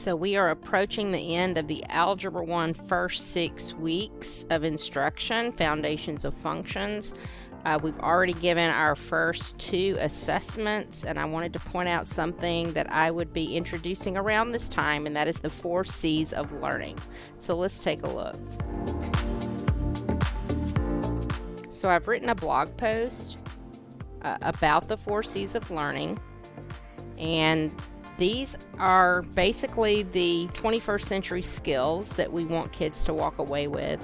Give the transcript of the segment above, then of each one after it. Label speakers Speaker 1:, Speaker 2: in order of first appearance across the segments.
Speaker 1: So we are approaching the end of the Algebra 1 first 6 weeks of instruction, Foundations of Functions. We've already given our first 2 assessments, and I wanted to point out something that I would be introducing around this time, and that is the 4 C's of learning. So let's take a look. So I've written a blog post about the 4 C's of learning, and these are basically the 21st century skills that we want kids to walk away with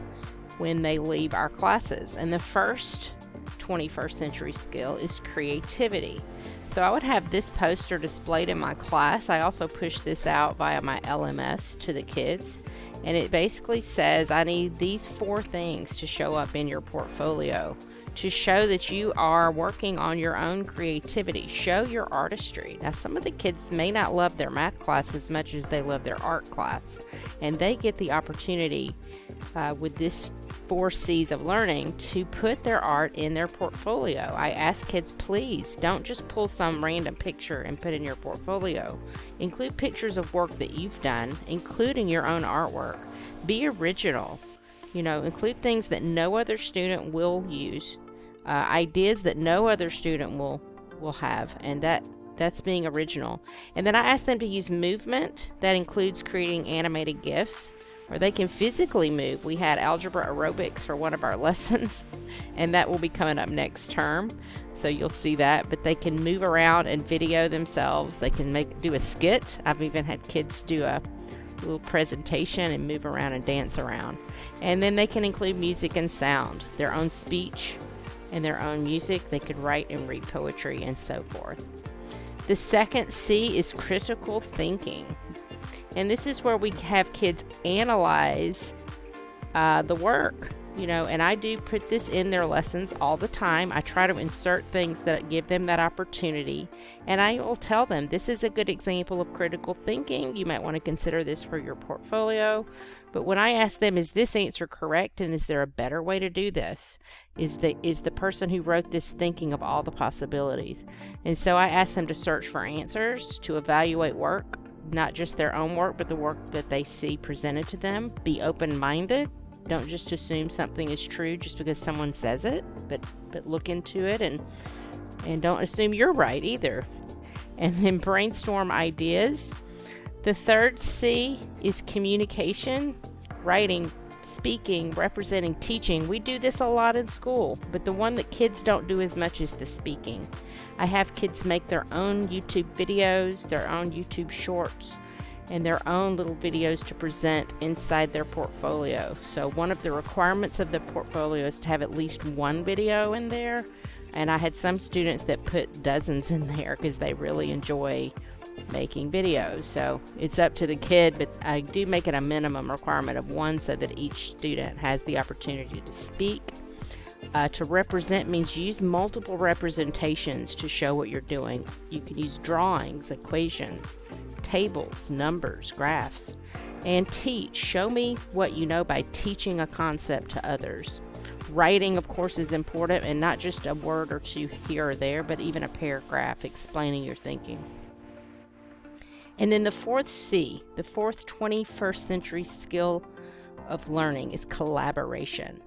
Speaker 1: when they leave our classes. And the first 21st century skill is creativity. So I would have this poster displayed in my class. I also push this out via my LMS to the kids. And it basically says, I need these 4 things to show up in your portfolio to show that you are working on your own creativity. Show your artistry. Now, some of the kids may not love their math class as much as they love their art class, and they get the opportunity with this 4 C's of learning to put their art in their portfolio. I ask kids, please don't just pull some random picture and put in your portfolio. Include pictures of work that you've done, including your own artwork. Be original. Include things that no other student will use, ideas that no other student will have, and that's being original. And then I ask them to use movement. That includes creating animated GIFs, or they can physically move. We had algebra aerobics for one of our lessons, and that will be coming up next term, so you'll see that. But they can move around and video themselves. They can do a skit. I've even had kids do a little presentation and move around and dance around. And then they can include music and sound, their own speech and their own music. They could write and read poetry and so forth. The second C is critical thinking. And this is where we have kids analyze the work. And I do put this in their lessons all the time. I try to insert things that give them that opportunity. And I will tell them, this is a good example of critical thinking. You might want to consider this for your portfolio. But when I ask them, is this answer correct? And is there a better way to do this? Is the person who wrote this thinking of all the possibilities? And so I ask them to search for answers, to evaluate work, not just their own work, but the work that they see presented to them. Be open-minded. Don't just assume something is true just because someone says it, but look into it, and don't assume you're right either. And then brainstorm ideas. The third C is communication, writing, speaking, representing, teaching. We do this a lot in school, but the one that kids don't do as much is the speaking. I have kids make their own YouTube videos, their own YouTube shorts, and their own little videos to present inside their portfolio. So one of the requirements of the portfolio is to have at least 1 video in there. And I had some students that put dozens in there because they really enjoy making videos. So it's up to the kid, but I do make it a minimum requirement of 1 so that each student has the opportunity to speak. To represent means use multiple representations to show what you're doing. You can use drawings, equations, tables, numbers, graphs. And teach. Show me what you know by teaching a concept to others. Writing, of course, is important, and not just a word or 2 here or there, but even a paragraph explaining your thinking. And then the 4th C, the 4th 21st century skill of learning, is collaboration.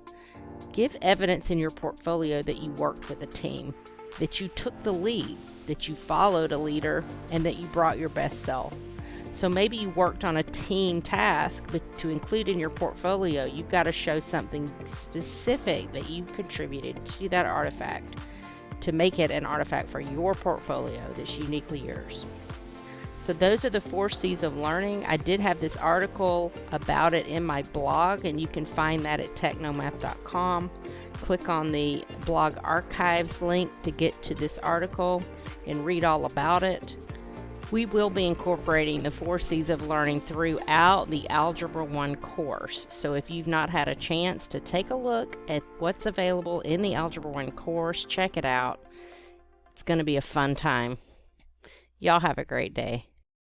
Speaker 1: Give evidence in your portfolio that you worked with a team, that you took the lead, that you followed a leader, and that you brought your best self. So maybe you worked on a team task, but to include in your portfolio, you've got to show something specific that you contributed to that artifact to make it an artifact for your portfolio that's uniquely yours. So those are the 4 C's of learning. I did have this article about it in my blog, and you can find that at technomath.com. Click on the blog archives link to get to this article and read all about it. We will be incorporating the 4 C's of learning throughout the Algebra 1 course. So if you've not had a chance to take a look at what's available in the Algebra 1 course, check it out. It's going to be a fun time. Y'all have a great day.